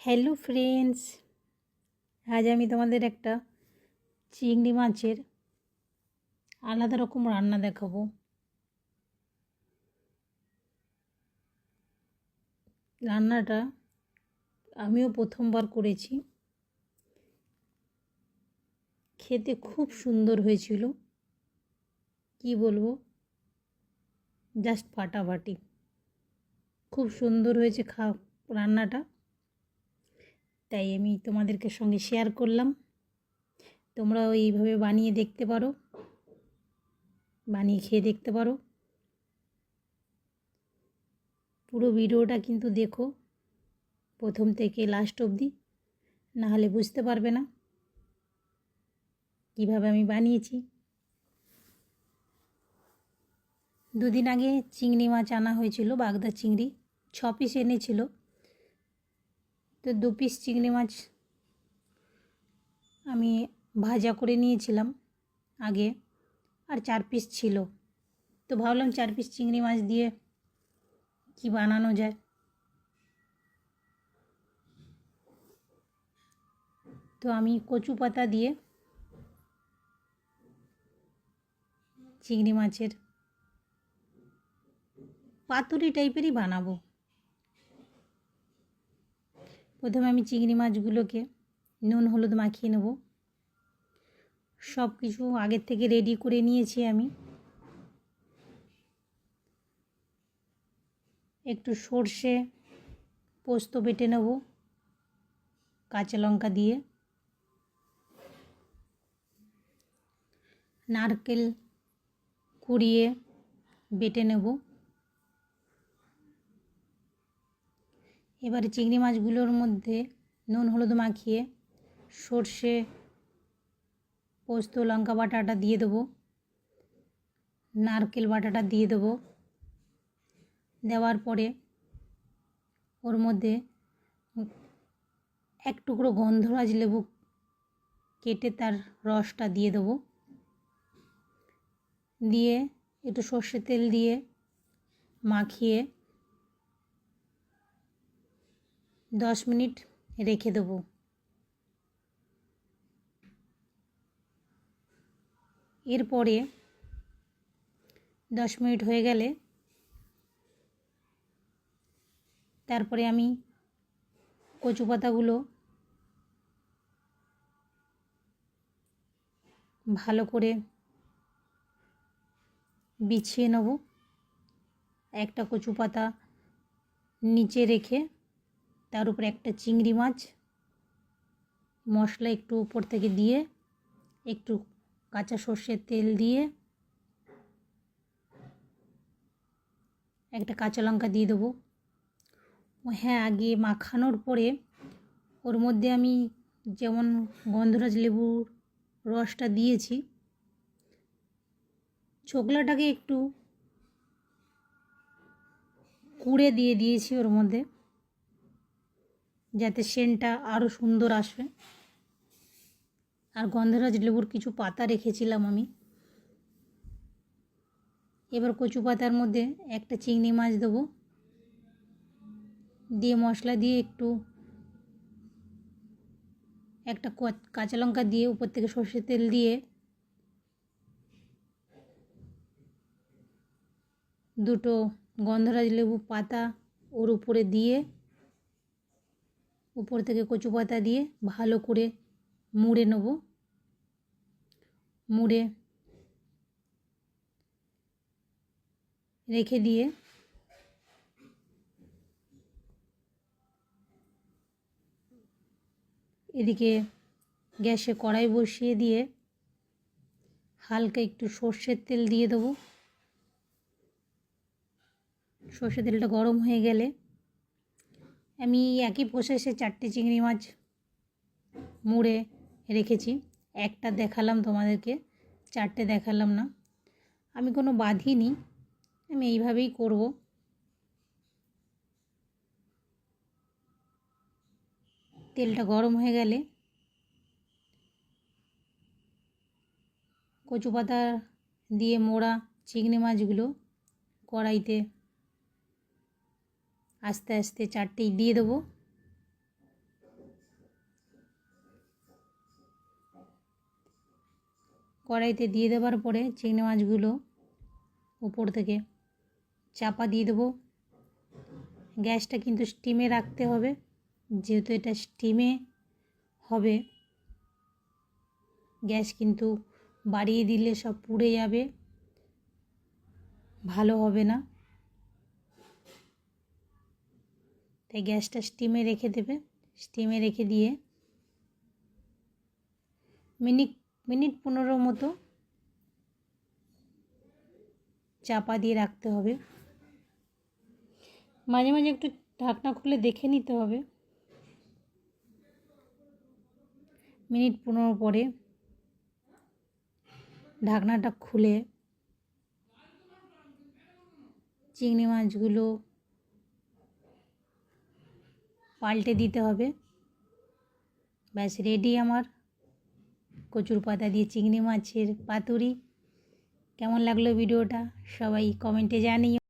Hello friends, আজ আমি তোমাদের একটা চিংড়ি মাছের আলাদা রকম রান্না দেখাবো। রান্নাটা আমিও প্রথমবার করেছি, খেতে খুব সুন্দর হয়েছিল। কি বলবো, জাস্ট ফাটাফাটি, খুব সুন্দর হয়েছে রান্নাটা। তাই আমি তোমাদেরকে সঙ্গে শেয়ার করলাম। তোমরাও এইভাবে বানিয়ে দেখতে পারো, বানিয়ে খেয়ে দেখতে পারো। পুরো ভিডিওটা কিন্তু দেখো প্রথম থেকে লাস্ট অবধি, নাহলে বুঝতে পারবে না কিভাবে আমি বানিয়েছি। দুদিন আগে চিংড়ি মাছ আনা হয়েছিল, বাগদা চিংড়ি 6 পিস এনেছিল। তো 2 পিস চিংড়ি মাছ আমি ভাজা করে নিয়েছিলাম আগে, আর 4 পিস ছিল। তো ভাবলাম 4 পিস চিংড়ি মাছ দিয়ে কি বানানো যায়। তো আমি কচু পাতা দিয়ে চিংড়ি মাছের পাতুরি টাইপেরই বানাবো। প্রথমে আমি চিংড়ি মাছগুলোকে নুন হলুদ মাখিয়ে নেব। সব কিছু আগের থেকে রেডি করে নিয়েছি আমি। একটু সর্ষে পোস্ত বেটে নেব কাঁচা লঙ্কা দিয়ে। নারকেল কুড়িয়ে বেটে নেব। এবারে চিংড়ি মাছগুলোর মধ্যে নুন হলুদ মাখিয়ে সর্ষে পোস্ত লঙ্কা বাটাটা দিয়ে দেবো, নারকেল বাটাটা দিয়ে দেবো। দেওয়ার পরে ওর মধ্যে এক টুকরো গন্ধরাজ লেবু কেটে তার রসটা দিয়ে দেবো। দিয়ে একটু সর্ষের তেল দিয়ে মাখিয়ে 10 মিনিট রেখে দেবো। এরপরে 10 মিনিট হয়ে গেলে তারপরে আমি কচু পাতাগুলো ভালো করে বিছিয়ে নেব। একটা কচু পাতা নিচে রেখে তার উপরে একটা চিংড়ি মাছ, মশলা একটু উপর থেকে দিয়ে, একটু কাঁচা সর্ষের তেল দিয়ে, একটা কাঁচা লঙ্কা দিয়ে দেবো। হ্যাঁ, আগে মাখানোর পরে ওর মধ্যে আমি যেমন গন্ধরাজ লেবুর রসটা দিয়েছি, ছোকলাটাকে একটু কুড়ে দিয়ে দিয়েছি ওর মধ্যে, যাতে সেন্টটা আরও সুন্দর আসে। আর গন্ধরাজ লেবুর কিছু পাতা রেখেছিলাম আমি। এবার কচু পাতার মধ্যে একটা চিংড়ি মাছ দেবো, দিয়ে মশলা দিয়ে একটু একটা কাঁচা লঙ্কা দিয়ে উপর থেকে সর্ষের তেল দিয়ে দুটো গন্ধরাজ লেবু পাতা ওর উপরে দিয়ে, উপর থেকে কচু পাতা দিয়ে ভালো করে মুড়ে নেব। মুড়ে রেখে দিয়ে এদিকে গ্যাসে কড়াই বসিয়ে দিয়ে হালকা একটু সর্ষের তেল দিয়ে দেবো। সর্ষের তেলটা গরম হয়ে গেলে আমি একই প্রসেসে 4টে চিংড়ি মাছ মুড়ে রেখেছি। একটা দেখালাম তোমাদেরকে, 4টে দেখালাম না। আমি কোনো বাঁধিনি, আমি এইভাবেই করব। তেলটা গরম হয়ে গেলে কচু পাতা দিয়ে মোড়া চিংড়ি মাছগুলো কড়াইতে আস্তে আস্তে 4টেই দিয়ে দেবো। কড়াইতে দিয়ে দেওয়ার পরে চিংড়ি মাছগুলো উপর থেকে চাপা দিয়ে দেবো। গ্যাসটা কিন্তু স্টিমে রাখতে হবে, যেহেতু এটা স্টিমে হবে। গ্যাস কিন্তু বাড়িয়ে দিলে সব পুড়ে যাবে, ভালো হবে না। তাই গ্যাসটা স্টিমে রেখে দেবে। স্টিমে রেখে দিয়ে মিনিট 15 মতো চাপা দিয়ে রাখতে হবে। মাঝে মাঝে একটু ঢাকনা খুলে দেখে নিতে হবে। মিনিট 15 পরে ঢাকনাটা খুলে চিংড়ি মাছগুলো পাল্টে দিতে হবে। ব্যাস রেডি আমার কচুর পাতা দিয়ে চিংড়ি মাছের পাতুরি। কেমন লাগলো ভিডিওটা সবাই কমেন্টে জানিও।